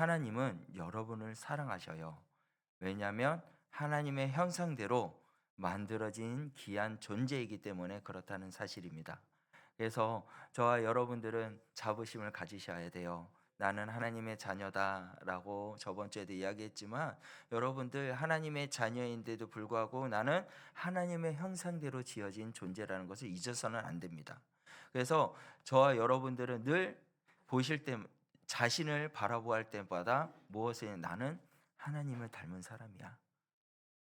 하나님은 여러분을 사랑하셔요. 왜냐하면 하나님의 형상대로 만들어진 귀한 존재이기 때문에 그렇다는 사실입니다. 그래서 저와 여러분들은 자부심을 가지셔야 돼요. 나는 하나님의 자녀다라고 저번 주에도 이야기했지만, 여러분들 하나님의 자녀인데도 불구하고 나는 하나님의 형상대로 지어진 존재라는 것을 잊어서는 안 됩니다. 그래서 저와 여러분들은 늘 보실 때, 자신을 바라보할 때마다 무엇에, 나는 하나님을 닮은 사람이야,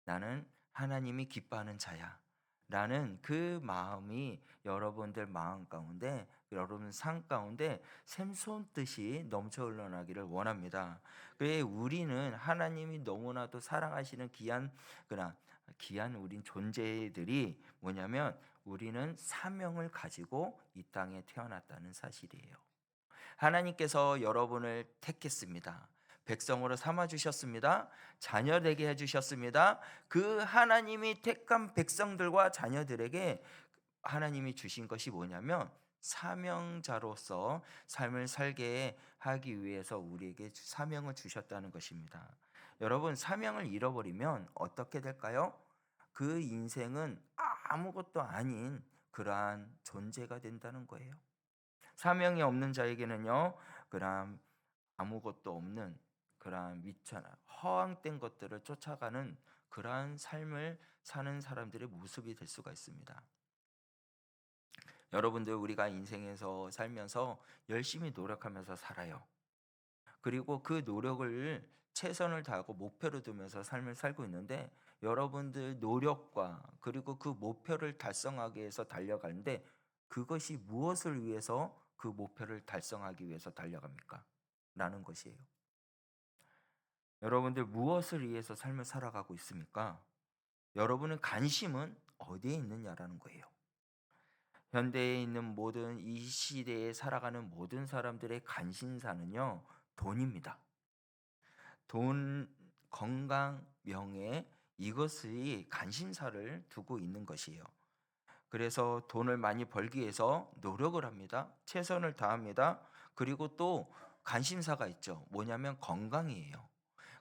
나는 하나님이 기뻐하는 자야 라는 그 마음이 여러분들 마음 가운데, 여러분 삶 가운데 샘솟듯이 넘쳐 흘러나기를 원합니다. 그래, 우리는 하나님이 너무나도 사랑하시는 귀한 우린 존재들이 뭐냐면, 우리는 사명을 가지고 이 땅에 태어났다는 사실이에요. 하나님께서 여러분을 택했습니다. 백성으로 삼아 주셨습니다. 자녀 되게 해 주셨습니다. 그 하나님이 택한 백성들과 자녀들에게 하나님이 주신 것이 뭐냐면, 사명자로서 삶을 살게 하기 위해서 우리에게 사명을 주셨다는 것입니다. 여러분, 사명을 잃어버리면 어떻게 될까요? 그 인생은 아무것도 아닌 그러한 존재가 된다는 거예요. 사명이 없는 자에게는요, 그런 아무것도 없는 그러한 미천한 허황된 것들을 쫓아가는 그러한 삶을 사는 사람들의 모습이 될 수가 있습니다. 여러분들, 우리가 인생에서 살면서 열심히 노력하면서 살아요. 그리고 그 노력을 최선을 다하고 목표로 두면서 삶을 살고 있는데, 여러분들 노력과 그리고 그 목표를 달성하기 위해서 달려가는데, 그것이 무엇을 위해서 그 목표를 달성하기 위해서 달려갑니까? 라는 것이에요. 여러분들 무엇을 위해서 삶을 살아가고 있습니까? 여러분의 관심은 어디에 있느냐라는 거예요. 현대에 있는 모든, 이 시대에 살아가는 모든 사람들의 관심사는요, 돈입니다. 돈, 건강, 명예, 이것이 관심사를 두고 있는 것이에요. 그래서 돈을 많이 벌기 위해서 노력을 합니다. 최선을 다합니다. 그리고 또 관심사가 있죠. 뭐냐면 건강이에요.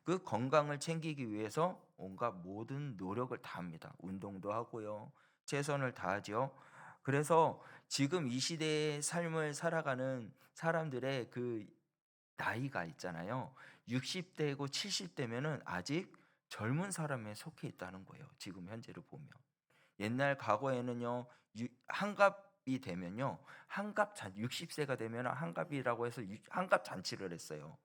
그 건강을 챙기기 위해서 온갖 모든 노력을 다합니다. 운동도 하고요. 최선을 다하죠. 그래서 지금 이 시대의 삶을 살아가는 사람들의 그 나이가 있잖아요. 60대고 70대면은 아직 젊은 사람에 속해 있다는 거예요. 지금 현재를 보면. 옛날 과거에는요, 한갑이 되면요, 60세가 되면 한갑이라고 해서 한갑 잔치를 했어요.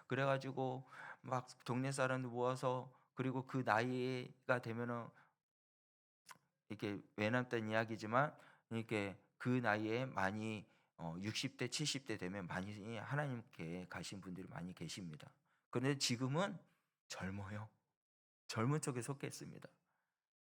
그래가지고 막 동네 사람들 모아서, 그리고 그 나이가 되면은, 이렇게 외람된 이야기지만, 이렇게 그 나이에 많이 60대 70대 되면 많이 하나님께 가신 분들이 많이 계십니다. 그런데 지금은 젊어요. 젊은 쪽에 속했습니다.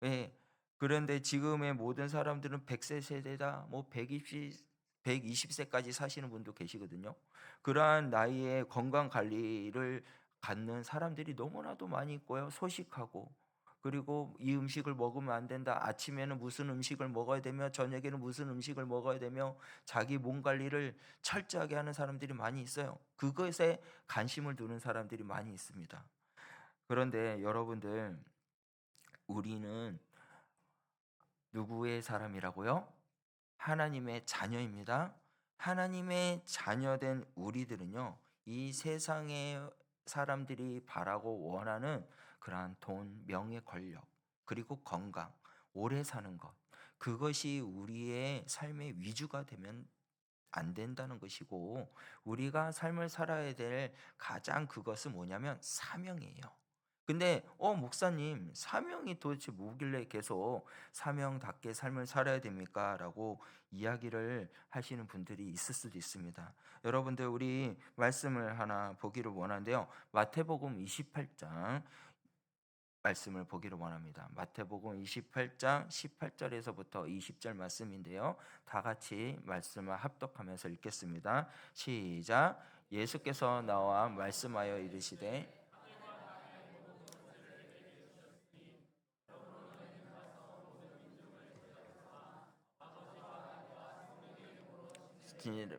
예. 그런데 지금의 모든 사람들은 100세 세대다, 뭐 120세까지 사시는 분도 계시거든요. 그러한 나이에 건강 관리를 갖는 사람들이 너무나도 많이 있고요. 소식하고, 그리고 이 음식을 먹으면 안 된다, 아침에는 무슨 음식을 먹어야 되며 저녁에는 무슨 음식을 먹어야 되며, 자기 몸 관리를 철저하게 하는 사람들이 많이 있어요. 그것에 관심을 두는 사람들이 많이 있습니다. 그런데 여러분들, 우리는 누구의 사람이라고요? 하나님의 자녀입니다. 하나님의 자녀된 우리들은요, 이 세상의 사람들이 바라고 원하는 그러한 돈, 명예, 권력, 그리고 건강, 오래 사는 것, 그것이 우리의 삶의 위주가 되면 안 된다는 것이고, 우리가 삶을 살아야 될 가장 그것은 뭐냐면 사명이에요. 근데 목사님, 사명이 도대체 뭐길래 계속 사명답게 삶을 살아야 됩니까? 라고 이야기를 하시는 분들이 있을 수도 있습니다. 여러분들, 우리 말씀을 하나 보기를 원하는데요, 마태복음 28장 말씀을 보기를 원합니다. 마태복음 28장 18절에서부터 20절 말씀인데요, 다 같이 말씀을 합독하면서 읽겠습니다. 시작. 예수께서 나와 말씀하여 이르시되,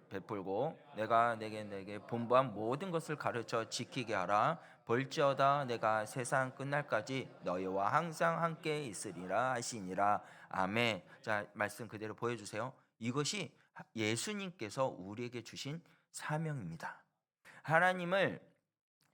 베풀고 내가 내게 분부한 모든 것을 가르쳐 지키게 하라. 볼지어다 내가 세상 끝날까지 너희와 항상 함께 있으리라 하시니라. 아멘. 자, 말씀 그대로 보여주세요. 이것이 예수님께서 우리에게 주신 사명입니다. 하나님을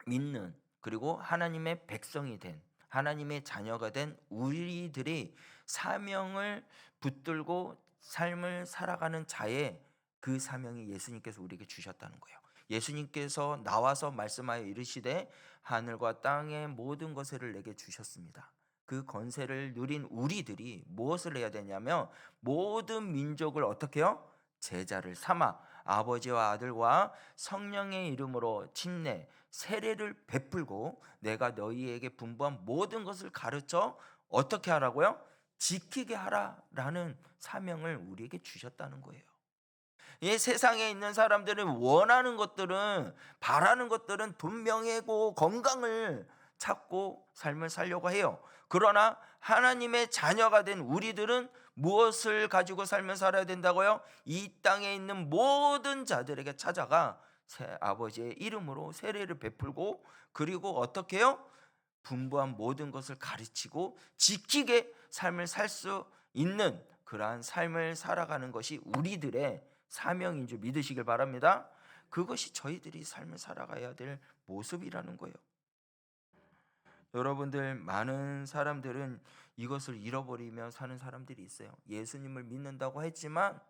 믿는, 그리고 하나님의 백성이 된, 하나님의 자녀가 된 우리들이 사명을 붙들고 삶을 살아가는 자의 그 사명이 예수님께서 우리에게 주셨다는 거예요. 예수님께서 나와서 말씀하여 이르시되 하늘과 땅의 모든 것을 내게 주셨습니다. 그 권세를 누린 우리들이 무엇을 해야 되냐면 모든 민족을 어떻게 해요? 제자를 삼아 아버지와 아들과 성령의 이름으로 침례 세례를 베풀고 내가 너희에게 분부한 모든 것을 가르쳐 어떻게 하라고요? 지키게 하라라는 사명을 우리에게 주셨다는 거예요. 이 세상에 있는 사람들은 원하는 것들은, 바라는 것들은 돈, 명예고 건강을 찾고 삶을 살려고 해요. 그러나 하나님의 자녀가 된 우리들은 무엇을 가지고 삶을 살아야 된다고요? 이 땅에 있는 모든 자들에게 찾아가 아버지의 이름으로 세례를 베풀고, 그리고 어떻게 해요? 분부한 모든 것을 가르치고 지키게 삶을 살 수 있는 그러한 삶을 살아가는 것이 우리들의 사명인 줄 믿으시길 바랍니다. 그것이 저희들이 삶을 살아가야 될 모습이라는 거예요. 여러분들, 많은 사람들은 이것을 잃어버리며 사는 사람들이 있어요. 예수님을 믿는다고 했지만,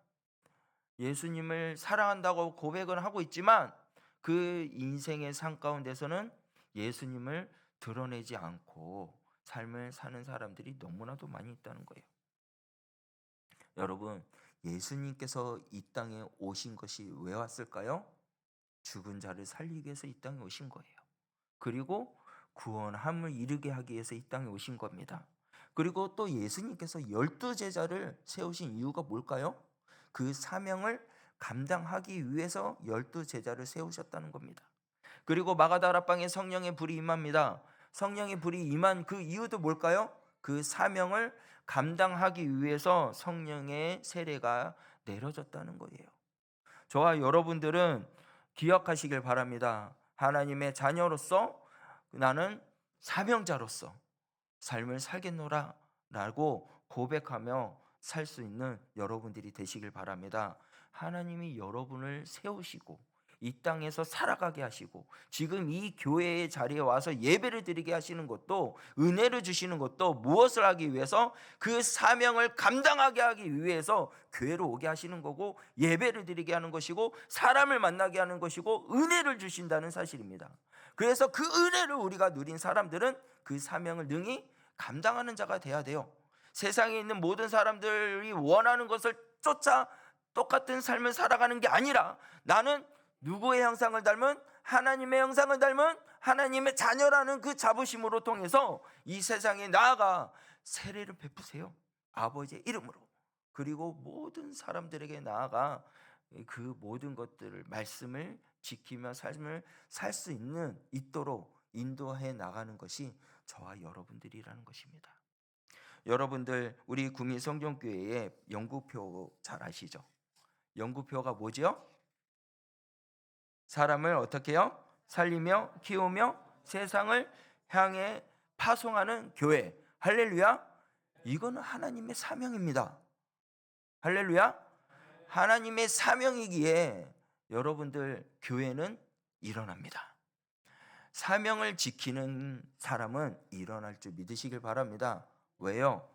예수님을 사랑한다고 고백을 하고 있지만 그 인생의 삶 가운데서는 예수님을 드러내지 않고 삶을 사는 사람들이 너무나도 많이 있다는 거예요. 여러분, 예수님께서 이 땅에 오신 것이 왜 왔을까요? 죽은 자를 살리기 위해서 이 땅에 오신 거예요. 그리고 구원함을 이루게 하기 위해서 이 땅에 오신 겁니다. 그리고 또 예수님께서 12제자를 세우신 이유가 뭘까요? 그 사명을 감당하기 위해서 12제자를 세우셨다는 겁니다. 그리고 마가다락방에 성령의 불이 임합니다. 성령의 불이 임한 그 이유도 뭘까요? 그 사명을 감당하기 위해서 성령의 세례가 내려졌다는 거예요. 저와 여러분들은 기억하시길 바랍니다. 하나님의 자녀로서 나는 사명자로서 삶을 살겠노라 라고 고백하며 살 수 있는 여러분들이 되시길 바랍니다. 하나님이 여러분을 세우시고 이 땅에서 살아가게 하시고 지금 이 교회의 자리에 와서 예배를 드리게 하시는 것도, 은혜를 주시는 것도 무엇을 하기 위해서? 그 사명을 감당하게 하기 위해서 교회로 오게 하시는 거고, 예배를 드리게 하는 것이고, 사람을 만나게 하는 것이고, 은혜를 주신다는 사실입니다. 그래서 그 은혜를 우리가 누린 사람들은 그 사명을 능히 감당하는 자가 돼야 돼요. 세상에 있는 모든 사람들이 원하는 것을 쫓아 똑같은 삶을 살아가는 게 아니라, 나는 누구의 형상을 닮은? 하나님의 형상을 닮은 하나님의 자녀라는 그 자부심으로 통해서 이 세상에 나아가 세례를 베푸세요. 아버지의 이름으로. 그리고 모든 사람들에게 나아가 그 모든 것들을, 말씀을 지키며 삶을 살 수 있도록 인도해 나가는 것이 저와 여러분들이라는 것입니다. 여러분들, 우리 구미성경교회의 영구표 잘 아시죠? 영구표가 뭐지요? 사람을 어떻게 해요? 살리며 키우며 세상을 향해 파송하는 교회. 할렐루야. 이거는 하나님의 사명입니다. 할렐루야. 하나님의 사명이기에 여러분들, 교회는 일어납니다. 사명을 지키는 사람은 일어날 줄 믿으시길 바랍니다. 왜요?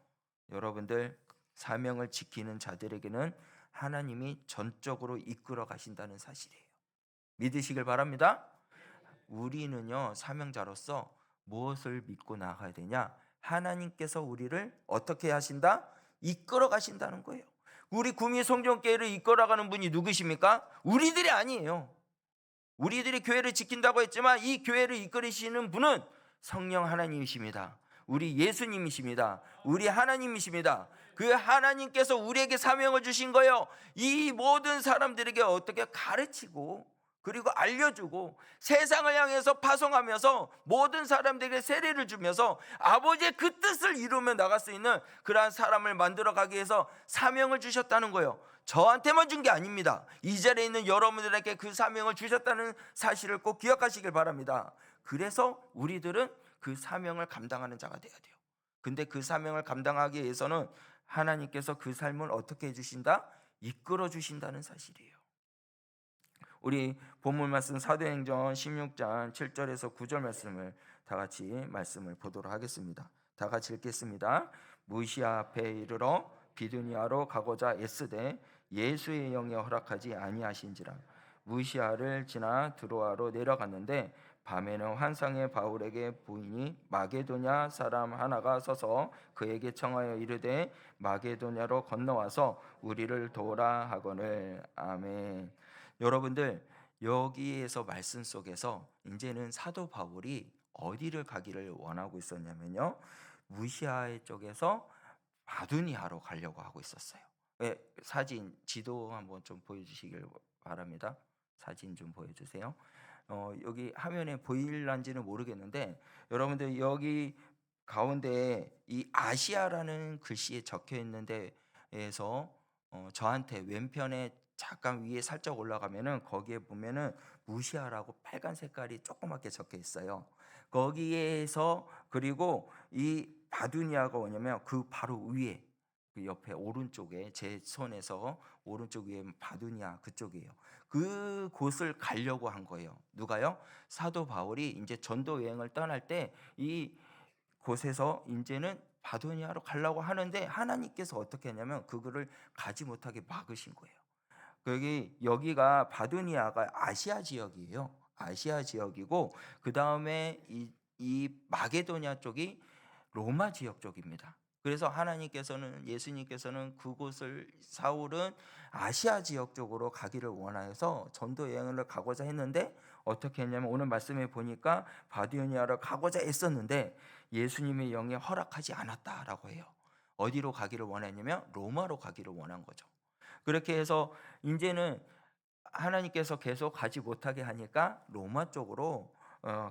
여러분들, 사명을 지키는 자들에게는 하나님이 전적으로 이끌어 가신다는 사실이에요. 믿으시길 바랍니다. 우리는요, 사명자로서 무엇을 믿고 나가야 되냐? 하나님께서 우리를 어떻게 하신다? 이끌어 가신다는 거예요. 우리 구미 성전교회를 이끌어가는 분이 누구십니까? 우리들이 아니에요. 우리들이 교회를 지킨다고 했지만 이 교회를 이끌으시는 분은 성령 하나님이십니다. 우리 예수님이십니다. 우리 하나님이십니다. 그 하나님께서 우리에게 사명을 주신 거예요. 이 모든 사람들에게 어떻게 가르치고, 그리고 알려주고, 세상을 향해서 파송하면서 모든 사람들에게 세례를 주면서 아버지의 그 뜻을 이루며 나갈 수 있는 그러한 사람을 만들어 가기 위해서 사명을 주셨다는 거예요. 저한테만 준 게 아닙니다. 이 자리에 있는 여러분들에게 그 사명을 주셨다는 사실을 꼭 기억하시길 바랍니다. 그래서 우리들은 그 사명을 감당하는 자가 돼야 돼요. 근데 그 사명을 감당하기 위해서는 하나님께서 그 삶을 어떻게 해주신다? 이끌어 주신다는 사실이에요. 우리 본문 말씀 사도행전 16장 7절에서 9절 말씀을 다 같이 말씀을 보도록 하겠습니다. 다 같이 읽겠습니다. 무시아 앞에 이르러 비두니아로 가고자 애쓰되 예수의 영이 허락하지 아니하신지라. 무시아를 지나 드로아로 내려갔는데 밤에는 환상의 바울에게 보이니 마게도냐 사람 하나가 서서 그에게 청하여 이르되 마게도냐로 건너와서 우리를 도우라 하거늘. 아멘. 여러분들, 여기에서 말씀 속에서 이제는 사도 바울이 어디를 가기를 원하고 있었냐면요, 무시아 쪽에서 마두니아로 가려고 하고 있었어요. 사진 지도 한번 좀 보여주시길 바랍니다. 사진 좀 보여주세요. 여기 화면에 보일란지는 모르겠는데, 여러분들 여기 가운데 이 아시아라는 글씨에 적혀 있는 데에서 저한테 왼편에 잠깐 위에 살짝 올라가면은 거기에 보면은 무시아라고 빨간 색깔이 조그맣게 적혀 있어요. 거기에서, 그리고 이 바두니아가 뭐냐면 그 바로 위에, 그 옆에 오른쪽에, 제 손에서 오른쪽 위에 바두니아 그쪽이에요. 그 곳을 가려고 한 거예요. 누가요? 사도 바울이 이제 전도 여행을 떠날 때 이 곳에서 이제는 바두니아로 가려고 하는데 하나님께서 어떻게 했냐면 그거를 가지 못하게 막으신 거예요. 여기가 바두니아가 아시아 지역이에요. 아시아 지역이고, 그 다음에 이 마게도냐 쪽이 로마 지역 쪽입니다. 그래서 하나님께서는, 예수님께서는 그곳을, 사울은 아시아 지역 쪽으로 가기를 원하여서 전도 여행을 가고자 했는데, 어떻게 했냐면 오늘 말씀에 보니까 바두니아를 가고자 했었는데 예수님의 영이 허락하지 않았다라고 해요. 어디로 가기를 원했냐면 로마로 가기를 원한 거죠. 그렇게 해서 이제는 하나님께서 계속 가지 못하게 하니까 로마 쪽으로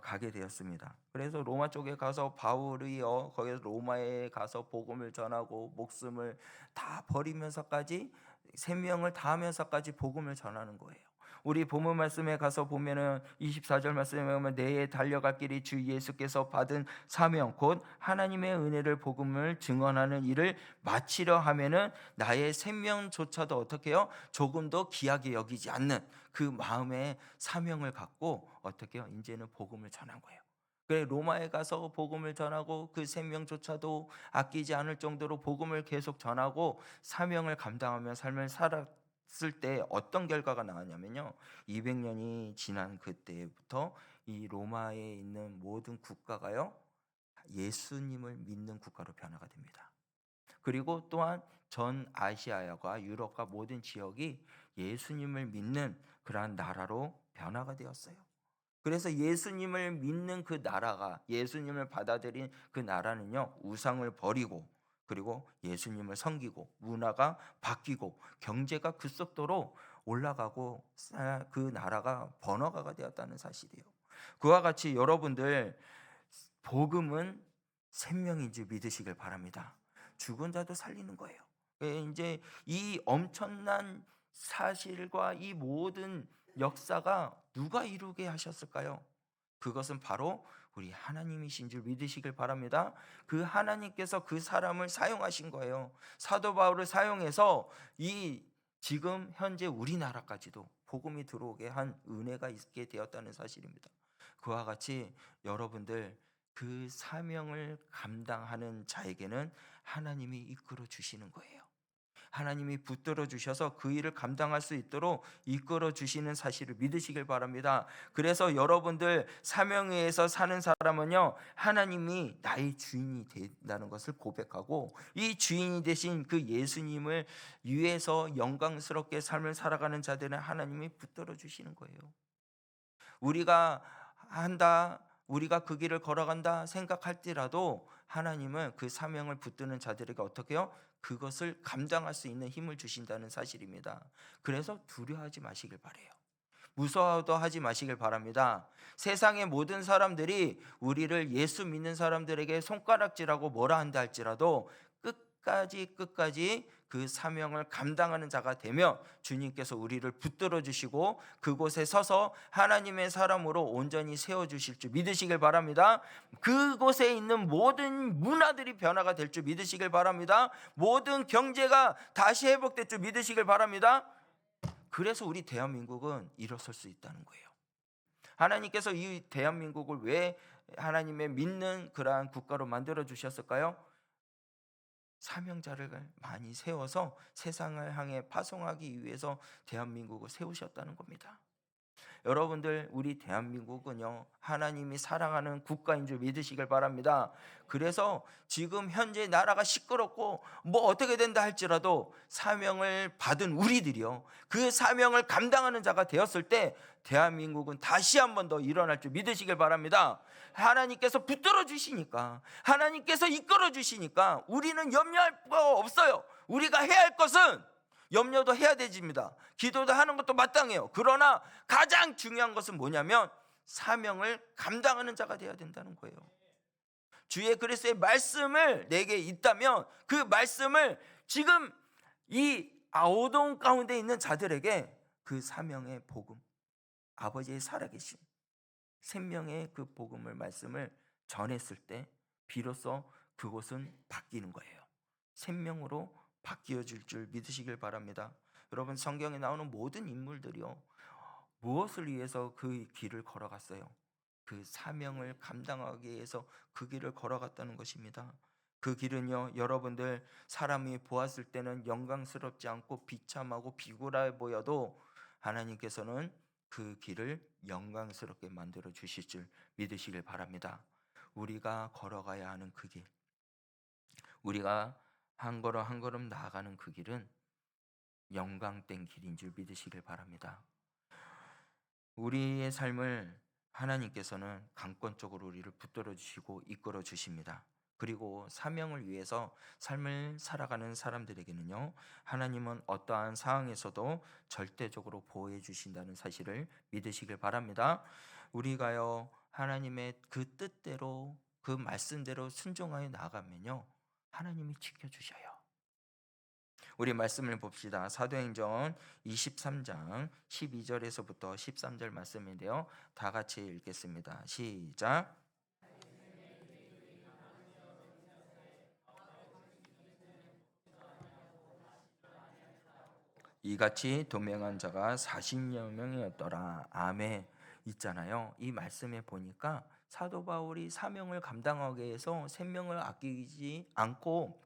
가게 되었습니다. 그래서 로마 쪽에 가서 바울이 거기서 로마에 가서 복음을 전하고 목숨을 다 버리면서까지, 생명을 다하면서까지 복음을 전하는 거예요. 우리 본문 말씀에 가서 보면은 24절 말씀에 보면 내에 달려갈 길이 주 예수께서 받은 사명 곧 하나님의 은혜를 복음을 증언하는 일을 마치려 하면은 나의 생명조차도 어떻게 해요? 조금도 귀하게 여기지 않는 그 마음의 사명을 갖고 어떻게 해요? 이제는 복음을 전한 거예요. 그래, 로마에 가서 복음을 전하고 그 생명조차도 아끼지 않을 정도로 복음을 계속 전하고 사명을 감당하며 삶을 살았을 때 어떤 결과가 나왔냐면요, 200년이 지난 그때부터 이 로마에 있는 모든 국가가요, 예수님을 믿는 국가로 변화가 됩니다. 그리고 또한 전 아시아와 유럽과 모든 지역이 예수님을 믿는 그러한 나라로 변화가 되었어요. 그래서 예수님을 믿는 그 나라가, 예수님을 받아들인 그 나라는요, 우상을 버리고, 그리고 예수님을 섬기고, 문화가 바뀌고, 경제가 급속도로 올라가고, 그 나라가 번화가가 되었다는 사실이에요. 그와 같이 여러분들, 복음은 생명인 줄 믿으시길 바랍니다. 죽은 자도 살리는 거예요. 이제 이 엄청난 사실과 이 모든 역사가 누가 이루게 하셨을까요? 그것은 바로 우리 하나님이신 줄 믿으시길 바랍니다. 그 하나님께서 그 사람을 사용하신 거예요. 사도 바울을 사용해서 이 지금 현재 우리나라까지도 복음이 들어오게 한 은혜가 있게 되었다는 사실입니다. 그와 같이 여러분들, 그 사명을 감당하는 자에게는 하나님이 이끌어 주시는 거예요. 하나님이 붙들어 주셔서 그 일을 감당할 수 있도록 이끌어 주시는 사실을 믿으시길 바랍니다. 그래서 여러분들, 사명에 의해서 사는 사람은요, 하나님이 나의 주인이 된다는 것을 고백하고, 이 주인이 되신 그 예수님을 위해서 영광스럽게 삶을 살아가는 자들은 하나님이 붙들어 주시는 거예요. 우리가 한다, 우리가 그 길을 걸어간다 생각할지라도 하나님은 그 사명을 붙드는 자들에게 어떻게 해요? 그것을 감당할 수 있는 힘을 주신다는 사실입니다. 그래서 두려워하지 마시길 바래요. 무서워도 하지 마시길 바랍니다. 세상의 모든 사람들이 우리를, 예수 믿는 사람들에게 손가락질하고 뭐라 한다 할지라도 끝까지 그 사명을 감당하는 자가 되며 주님께서 우리를 붙들어 주시고 그곳에 서서 하나님의 사람으로 온전히 세워 주실 줄 믿으시길 바랍니다. 그곳에 있는 모든 문화들이 변화가 될 줄 믿으시길 바랍니다. 모든 경제가 다시 회복될 줄 믿으시길 바랍니다. 그래서 우리 대한민국은 일어설 수 있다는 거예요. 하나님께서 이 대한민국을 왜 하나님의 믿는 그러한 국가로 만들어 주셨을까요? 사명자를 많이 세워서 세상을 향해 파송하기 위해서 대한민국을 세우셨다는 겁니다. 여러분들, 우리 대한민국은요, 하나님이 사랑하는 국가인 줄 믿으시길 바랍니다. 그래서 지금 현재 나라가 시끄럽고 뭐 어떻게 된다 할지라도 사명을 받은 우리들이요, 그 사명을 감당하는 자가 되었을 때 대한민국은 다시 한 번 더 일어날 줄 믿으시길 바랍니다. 하나님께서 붙들어 주시니까, 하나님께서 이끌어 주시니까 우리는 염려할 거 없어요. 우리가 해야 할 것은 염려도 해야 되집니다. 기도도 하는 것도 마땅해요. 그러나 가장 중요한 것은 뭐냐면 사명을 감당하는 자가 되어야 된다는 거예요. 주의 그리스도의 말씀을 내게 있다면 그 말씀을 지금 이 아우동 가운데 있는 자들에게 그 사명의 복음, 아버지의 살아계심, 생명의 그 복음을 말씀을 전했을 때 비로소 그곳은 바뀌는 거예요. 생명으로 바뀌어질 줄 믿으시길 바랍니다. 여러분, 성경에 나오는 모든 인물들이요, 무엇을 위해서 그 길을 걸어갔어요? 그 사명을 감당하기 위해서 그 길을 걸어갔다는 것입니다. 그 길은요, 여러분들, 사람이 보았을 때는 영광스럽지 않고 비참하고 비굴해 보여도 하나님께서는 그 길을 영광스럽게 만들어 주실 줄 믿으시길 바랍니다. 우리가 걸어가야 하는 그 길, 우리가 한 걸음 한 걸음 나아가는 그 길은 영광된 길인 줄 믿으시길 바랍니다. 우리의 삶을 하나님께서는 강권적으로 우리를 붙들어 주시고 이끌어 주십니다. 그리고 사명을 위해서 삶을 살아가는 사람들에게는요, 하나님은 어떠한 상황에서도 절대적으로 보호해 주신다는 사실을 믿으시길 바랍니다. 우리가요, 하나님의 그 뜻대로 그 말씀대로 순종하여 나아가면요, 하나님이 지켜주셔요. 우리 말씀을 봅시다. 사도행전 23장 12절에서부터 13절 말씀인데요, 다 같이 읽겠습니다. 시작. 이같이 도명한 자가 40여 명이었더라. 아멘. 있잖아요. 이 말씀에 보니까 사도 바울이 사명을 감당하기 위해서 생명을 아끼지 않고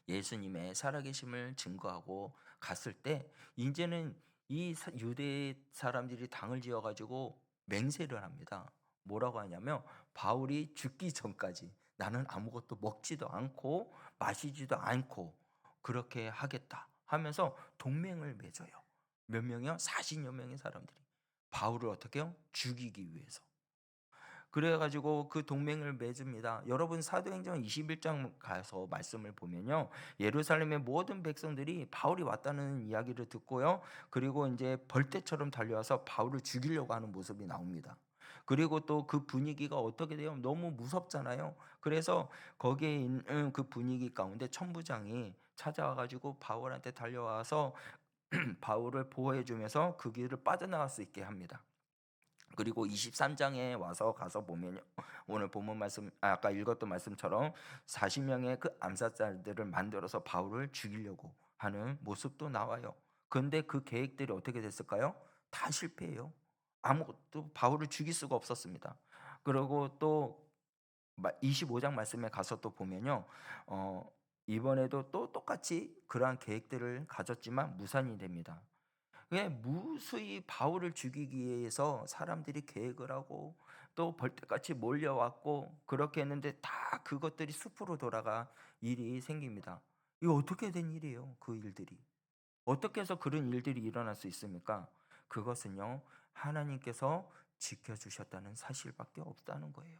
예수님의 살아계심을 증거하고 갔을 때, 이제는 이 유대 사람들이 당을 지어가지고 맹세를 합니다. 뭐라고 하냐면, 바울이 죽기 전까지 나는 아무것도 먹지도 않고 마시지도 않고 그렇게 하겠다 하면서 동맹을 맺어요. 몇 명이요? 40여 명의 사람들이 바울을 어떻게 해요? 죽이기 위해서. 그래가지고 그 동맹을 맺습니다. 여러분, 사도행전 21장 가서 말씀을 보면요, 예루살렘의 모든 백성들이 바울이 왔다는 이야기를 듣고요, 그리고 이제 벌떼처럼 달려와서 바울을 죽이려고 하는 모습이 나옵니다. 그리고 또 그 분위기가 어떻게 돼요? 너무 무섭잖아요. 그래서 거기에 있는 그 분위기 가운데 천부장이 찾아와가지고 바울한테 달려와서 바울을 보호해주면서 그 길을 빠져나갈 수 있게 합니다. 그리고 23장에 와서 가서 보면요, 오늘 본문 말씀, 아까 읽었던 말씀처럼 40명의 그 암살자들을 만들어서 바울을 죽이려고 하는 모습도 나와요. 그런데 그 계획들이 어떻게 됐을까요? 다 실패해요. 아무것도 바울을 죽일 수가 없었습니다. 그리고 또 25장 말씀에 가서 또 보면요, 이번에도 또 똑같이 그러한 계획들을 가졌지만 무산이 됩니다. 왜 무수히 바울을 죽이기 위해서 사람들이 계획을 하고 또 벌떼같이 몰려왔고 그렇게 했는데, 다 그것들이 숲으로 돌아가 일이 생깁니다. 이거 어떻게 된 일이에요? 그 일들이 어떻게 해서 그런 일들이 일어날 수 있습니까? 그것은요, 하나님께서 지켜주셨다는 사실밖에 없다는 거예요.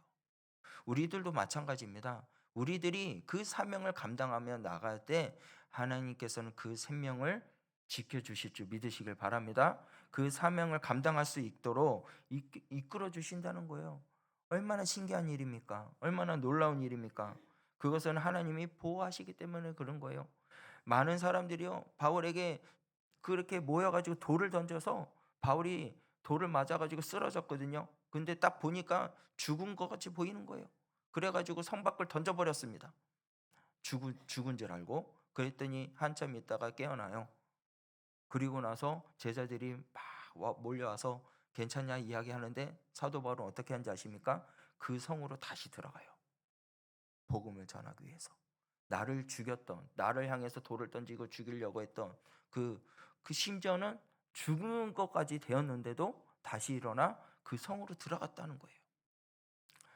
우리들도 마찬가지입니다. 우리들이 그 사명을 감당하며 나갈 때 하나님께서는 그 생명을 지켜주실 줄 믿으시길 바랍니다. 그 사명을 감당할 수 있도록 이끌어 주신다는 거예요. 얼마나 신기한 일입니까? 얼마나 놀라운 일입니까? 그것은 하나님이 보호하시기 때문에 그런 거예요. 많은 사람들이요 바울에게 그렇게 모여가지고 돌을 던져서 바울이 돌을 맞아가지고 쓰러졌거든요. 근데 딱 보니까 죽은 것 같이 보이는 거예요. 그래가지고 성 밖을 던져버렸습니다. 죽은 줄 알고. 그랬더니 한참 있다가 깨어나요. 그리고 나서 제자들이 막 몰려와서 괜찮냐 이야기하는데 사도 바울은 어떻게 하는지 아십니까? 그 성으로 다시 들어가요. 복음을 전하기 위해서. 나를 죽였던, 나를 향해서 돌을 던지고 죽이려고 했던 그 심지어는 죽는 것까지 되었는데도 다시 일어나 그 성으로 들어갔다는 거예요.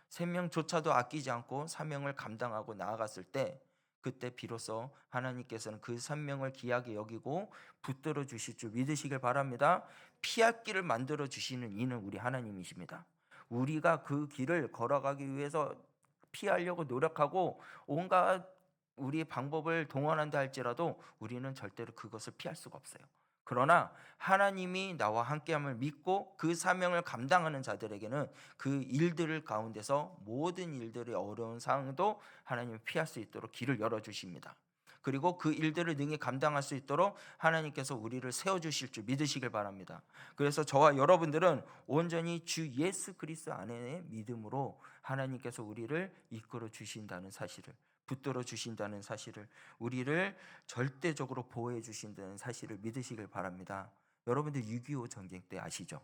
생명조차도 아끼지 않고 사명을 감당하고 나아갔을 때, 그때 비로소 하나님께서는 그 사명을 귀하게 여기고 붙들어 주실 줄 믿으시길 바랍니다. 피할 길을 만들어 주시는 이는 우리 하나님이십니다. 우리가 그 길을 걸어가기 위해서 피하려고 노력하고 온갖 우리의 방법을 동원한다 할지라도 우리는 절대로 그것을 피할 수가 없어요. 그러나 하나님이 나와 함께함을 믿고 그 사명을 감당하는 자들에게는 그 일들을 가운데서 모든 일들의 어려운 상황도 하나님이 피할 수 있도록 길을 열어주십니다. 그리고 그 일들을 능히 감당할 수 있도록 하나님께서 우리를 세워주실 줄 믿으시길 바랍니다. 그래서 저와 여러분들은 온전히 주 예수 그리스도 안에 믿음으로 하나님께서 우리를 이끌어 주신다는 사실을, 붙들어 주신다는 사실을, 우리를 절대적으로 보호해 주신다는 사실을 믿으시길 바랍니다. 여러분들 6.25 전쟁 때 아시죠?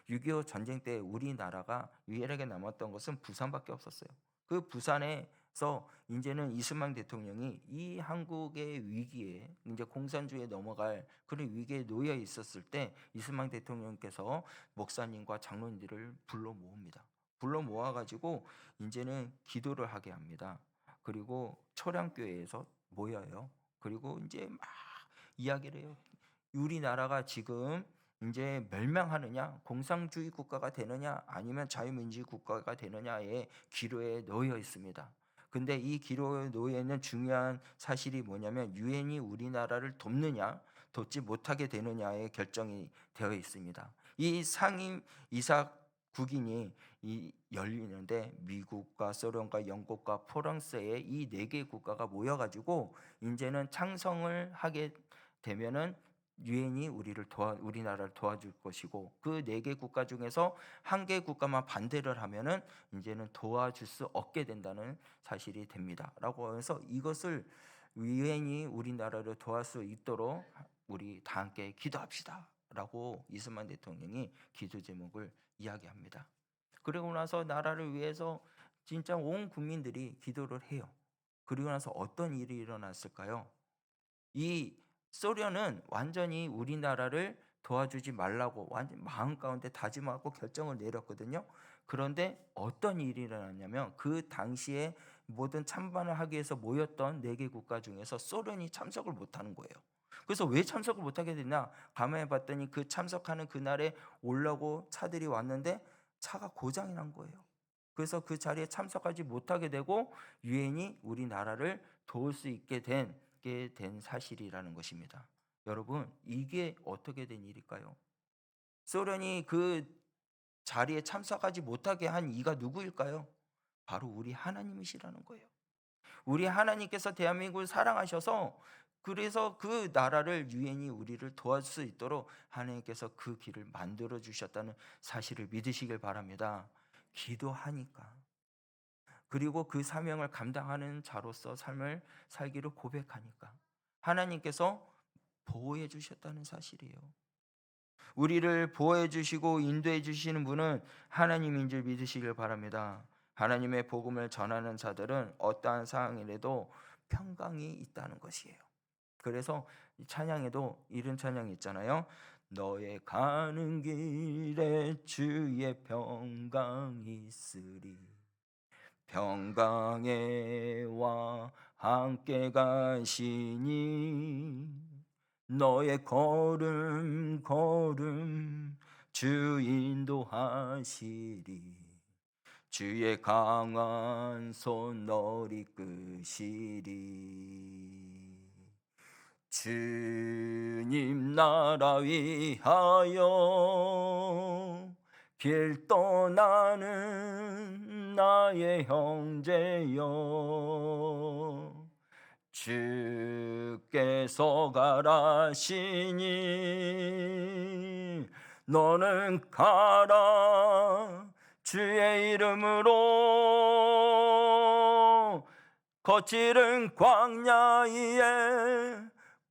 6.25 전쟁 때 우리나라가 유일하게 남았던 것은 부산밖에 없었어요. 그 부산에서 이제는 이승만 대통령이 이 한국의 위기에, 이제 공산주의에 넘어갈 그런 위기에 놓여 있었을 때 이승만 대통령께서 목사님과 장로님들을 불러 모읍니다. 불러 모아가지고 이제는 기도를 하게 합니다. 그리고 초량교회에서 모여요. 그리고 이제 막 이야기를 해요. 우리나라가 지금 이제 멸망하느냐, 공산주의 국가가 되느냐, 아니면 자유민주주의 국가가 되느냐의 기로에 놓여 있습니다. 근데 이 기로에 놓여 있는 중요한 사실이 뭐냐면 유엔이 우리나라를 돕느냐, 돕지 못하게 되느냐의 결정이 되어 있습니다. 이 상임 이사 국인이 열리는데 미국과 소련과 영국과 프랑스의 이 네 개 국가가 모여가지고 이제는 창성을 하게 되면은 유엔이 우리나라를 도와줄 것이고, 그 네 개 국가 중에서 한 개 국가만 반대를 하면은 이제는 도와줄 수 없게 된다는 사실이 됩니다.라고 해서 이것을 유엔이 우리나라를 도와줄 수 있도록 우리 다 함께 기도합시다라고 이승만 대통령이 기도 제목을 이야기합니다. 그리고 나서 나라를 위해서 진짜 온 국민들이 기도를 해요. 그리고 나서 어떤 일이 일어났을까요? 이 소련은 완전히 우리나라를 도와주지 말라고 완전 마음 가운데 다짐하고 결정을 내렸거든요. 그런데 어떤 일이 일어났냐면 그 당시에 모든 참관을 하기 위해서 모였던 네 개 국가 중에서 소련이 참석을 못하는 거예요. 그래서 왜 참석을 못하게 됐냐? 가만히 봤더니 그 참석하는 그날에 오려고 차들이 왔는데 차가 고장이 난 거예요. 그래서 그 자리에 참석하지 못하게 되고 유엔이 우리나라를 도울 수 있게 된 사실이라는 것입니다. 여러분, 이게 어떻게 된 일일까요? 소련이 그 자리에 참석하지 못하게 한 이가 누구일까요? 바로 우리 하나님이시라는 거예요. 우리 하나님께서 대한민국을 사랑하셔서 그래서 그 나라를 유엔이 우리를 도와줄 수 있도록 하나님께서 그 길을 만들어 주셨다는 사실을 믿으시길 바랍니다. 기도하니까, 그리고 그 사명을 감당하는 자로서 삶을 살기를 고백하니까 하나님께서 보호해 주셨다는 사실이에요. 우리를 보호해 주시고 인도해 주시는 분은 하나님인 줄 믿으시길 바랍니다. 하나님의 복음을 전하는 자들은 어떠한 상황이라도 평강이 있다는 것이에요. 그래서 찬양에도 이런 찬양이 있잖아요. 너의 가는 길에 주의 평강이 있으리, 평강에와 함께 가시니 너의 걸음 걸음 주 인도하시리, 주의 강한 손 너를 이끄시리. 주님 나라 위하여 길 떠나는 나의 형제여, 주께서 가라시니 너는 가라 주의 이름으로 거칠은 광야 위에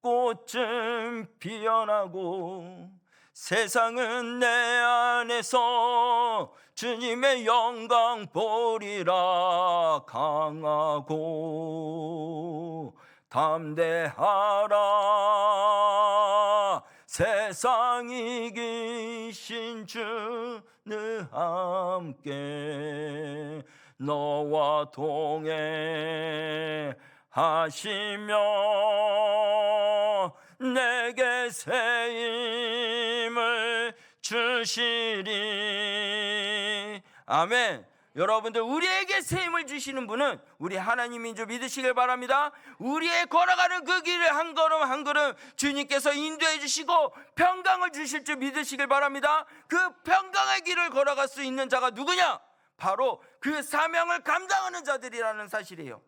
꽃은 피어나고 세상은 내 안에서 주님의 영광 보리라 강하고 담대하라 세상 이기신 주는 함께 너와 동행하시며 내게 새 힘을 주시리. 아멘. 여러분들, 우리에게 새 힘을 주시는 분은 우리 하나님인 줄 믿으시길 바랍니다. 우리의 걸어가는 그 길을 한 걸음 한 걸음 주님께서 인도해 주시고 평강을 주실 줄 믿으시길 바랍니다. 그 평강의 길을 걸어갈 수 있는 자가 누구냐? 바로 그 사명을 감당하는 자들이라는 사실이에요.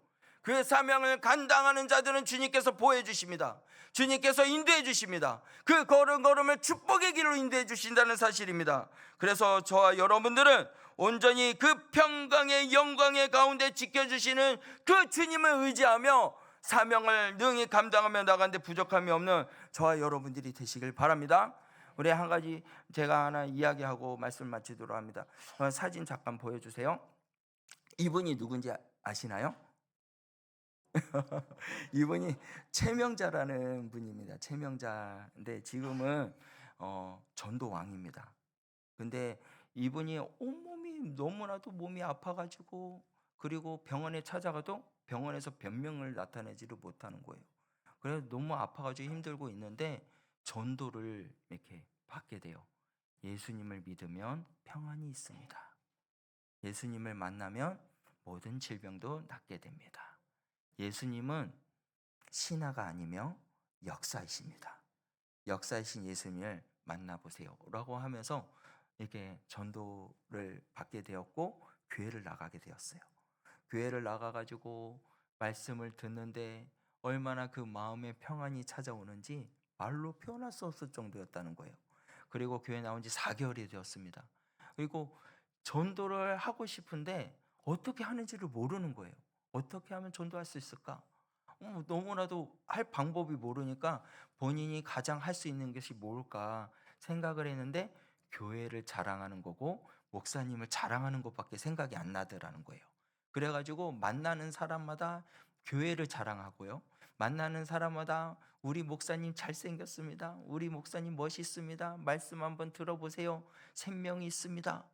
그 사명을 감당하는 자들은 주님께서 보호해 주십니다. 주님께서 인도해 주십니다. 그 걸음걸음을 축복의 길로 인도해 주신다는 사실입니다. 그래서 저와 여러분들은 온전히 그 평강의 영광의 가운데 지켜주시는 그 주님을 의지하며 사명을 능히 감당하며 나가는데 부족함이 없는 저와 여러분들이 되시길 바랍니다. 우리 한 가지 제가 하나 이야기하고 말씀 마치도록 합니다. 사진 잠깐 보여주세요. 이분이 누군지 아시나요? 이분이 최명자라는 분입니다. 최명자인데 지금은 전도왕입니다. 근데 이분이 온몸이 너무나도 몸이 아파가지고 그리고 병원에 찾아가도 병원에서 변명을 나타내지를 못하는 거예요. 그래서 너무 아파가지고 힘들고 있는데 전도를 이렇게 받게 돼요. 예수님을 믿으면 평안이 있습니다. 예수님을 만나면 모든 질병도 낫게 됩니다. 예수님은 신화가 아니며 역사이십니다. 역사이신 예수님을 만나보세요 라고 하면서 이렇게 전도를 받게 되었고 교회를 나가게 되었어요. 교회를 나가가지고 말씀을 듣는데 얼마나 그 마음에 평안이 찾아오는지 말로 표현할 수 없을 정도였다는 거예요. 그리고 교회 나온 지 4개월이 되었습니다. 그리고 전도를 하고 싶은데 어떻게 하는지를 모르는 거예요. 어떻게 하면 전도할 수 있을까? 너무나도 할 방법이 모르니까 본인이 가장 할 수 있는 것이 뭘까 생각을 했는데 교회를 자랑하는 거고 목사님을 자랑하는 것밖에 생각이 안 나더라는 거예요. 그래가지고 만나는 사람마다 교회를 자랑하고요. 만나는 사람마다 우리 목사님 잘생겼습니다. 우리 목사님 멋있습니다. 말씀 한번 들어보세요. 생명이 있습니다.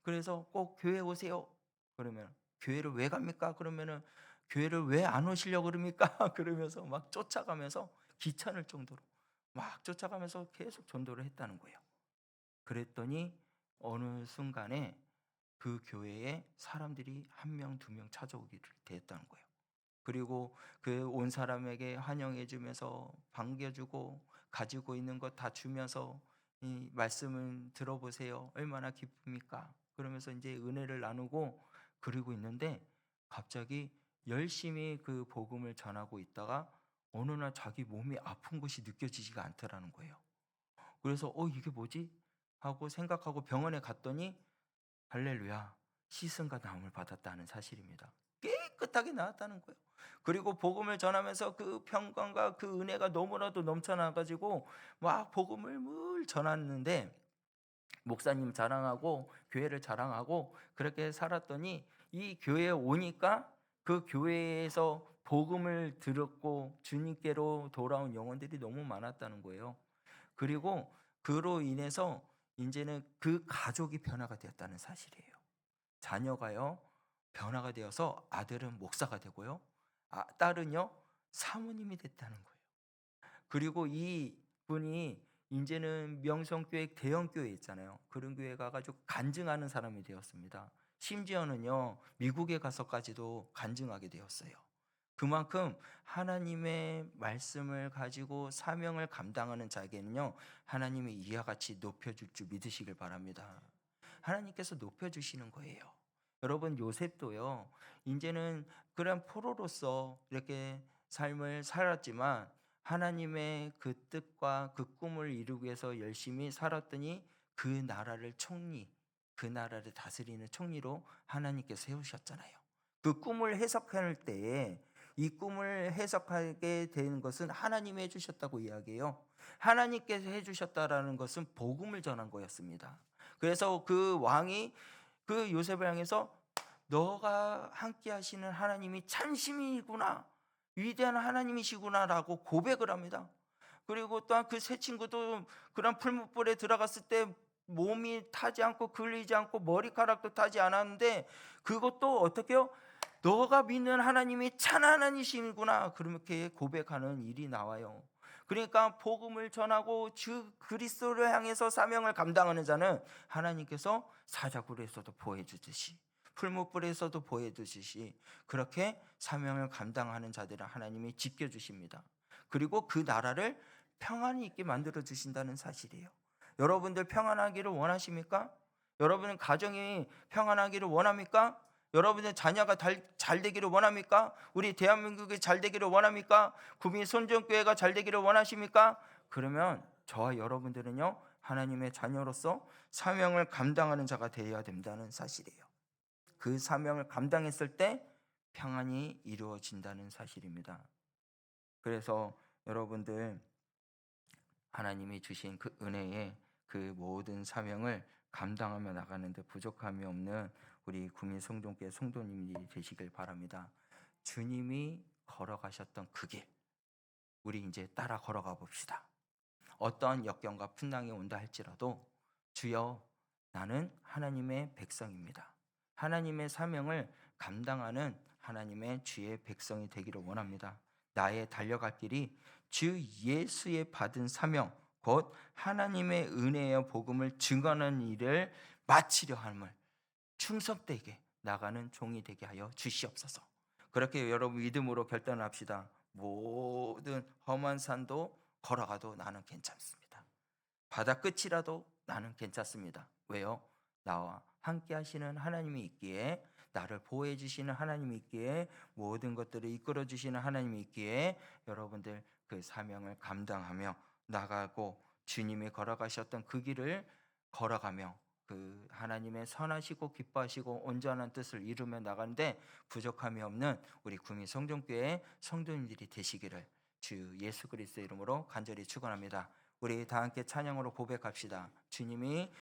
그래서 꼭 교회 오세요. 그러면 교회를 왜 갑니까? 그러면은 교회를 왜 안 오시려고 그럽니까? 그러면서 막 쫓아가면서 귀찮을 정도로 막 쫓아가면서 계속 전도를 했다는 거예요. 그랬더니 어느 순간에 그 교회에 사람들이 한 명, 두 명 찾아오기를 됐다는 거예요. 그리고 그 온 사람에게 환영해 주면서 반겨주고 가지고 있는 것 다 주면서 이 말씀을 들어보세요. 얼마나 기쁩니까? 그러면서 이제 은혜를 나누고 그러고 있는데 갑자기 열심히 그 복음을 전하고 있다가 어느 날 자기 몸이 아픈 것이 느껴지지가 않더라는 거예요. 그래서 이게 뭐지? 하고 생각하고 병원에 갔더니 할렐루야, 씻음과 나음을 받았다는 사실입니다. 깨끗하게 나았다는 거예요. 그리고 복음을 전하면서 그 평강과 그 은혜가 너무나도 넘쳐나가지고 막 복음을 늘 전했는데 목사님 자랑하고 교회를 자랑하고 그렇게 살았더니 이 교회에 오니까 그 교회에서 복음을 들었고 주님께로 돌아온 영혼들이 너무 많았다는 거예요. 그리고 그로 인해서 이제는 그 가족이 변화가 되었다는 사실이에요. 자녀가요 변화가 되어서 아들은 목사가 되고요, 딸은요 사모님이 됐다는 거예요. 그리고 이 분이 이제는 명성교회 대형교회 있잖아요. 그런 교회 가가지고 간증하는 사람이 되었습니다. 심지어는요 미국에 가서까지도 간증하게 되었어요. 그만큼 하나님의 말씀을 가지고 사명을 감당하는 자에게는요 하나님이 이와 같이 높여줄 줄 믿으시길 바랍니다. 하나님께서 높여주시는 거예요. 여러분, 요셉도요 이제는 그런 포로로서 이렇게 삶을 살았지만 하나님의 그 뜻과 그 꿈을 이루기 위해서 열심히 살았더니 그 나라를 다스리는 총리로 하나님께서 세우셨잖아요. 그 꿈을 해석할 때에 이 꿈을 해석하게 되는 것은 하나님이 해주셨다고 이야기해요. 하나님께서 해주셨다라는 것은 복음을 전한 거였습니다. 그래서 그 왕이 그 요셉을 향해서 너가 함께 하시는 하나님이 참신이구나, 위대한 하나님이시구나라고 고백을 합니다. 그리고 또한 그 세 친구도 그런 풀무불에 들어갔을 때 몸이 타지 않고 걸리지 않고 머리카락도 타지 않았는데 그것도 어떻게 요 너가 믿는 하나님이 참 하나님이시구나 그렇게 고백하는 일이 나와요. 그러니까 복음을 전하고 주 그리스도를 향해서 사명을 감당하는 자는 하나님께서 사자굴에서도 보여주듯이 풀무불에서도 보여주듯이 그렇게 사명을 감당하는 자들을 하나님이 지켜주십니다. 그리고 그 나라를 평안이 있게 만들어 주신다는 사실이에요. 여러분들 평안하기를 원하십니까? 여러분의 가정이 평안하기를 원합니까? 여러분의 자녀가 잘 되기를 원합니까? 우리 대한민국이 잘 되기를 원합니까? 구미 손정교회가 잘 되기를 원하십니까? 그러면 저와 여러분들은요 하나님의 자녀로서 사명을 감당하는 자가 되어야 된다는 사실이에요. 그 사명을 감당했을 때 평안이 이루어진다는 사실입니다. 그래서 여러분들 하나님이 주신 그 은혜에 그 모든 사명을 감당하며 나가는데 부족함이 없는 우리 구민 성동교회 성도님들이 되시길 바랍니다. 주님이 걸어가셨던 그 길, 우리 이제 따라 걸어가 봅시다. 어떠한 역경과 풍랑이 온다 할지라도 주여 나는 하나님의 백성입니다. 하나님의 사명을 감당하는 하나님의 주의 백성이 되기를 원합니다. 나의 달려갈 길이 주 예수의 받은 사명 곧 하나님의 은혜의 복음을 증거하는 일을 마치려 함을 충성되게 나가는 종이 되게 하여 주시옵소서. 그렇게 여러분 믿음으로 결단합시다. 모든 험한 산도 걸어가도 나는 괜찮습니다. 바다 끝이라도 나는 괜찮습니다. 왜요? 나와 함께 하시는 하나님이 있기에, 나를 보호해 주시는 하나님이 있기에, 모든 것들을 이끌어 주시는 하나님이 있기에 여러분들 그 사명을 감당하며 나가고 주님이 걸어가셨던 그 길을 걸어가며 그 하나님의 선하시고 기뻐하시고 온전한 뜻을 이루며 나가는데 부족함이 없는 우리 구미 성전교회 성도님들이 되시기를 주 예수 그리스도의 이름으로 간절히 축원합니다. 우리 다 함께 찬양으로 고백합시다. 주님이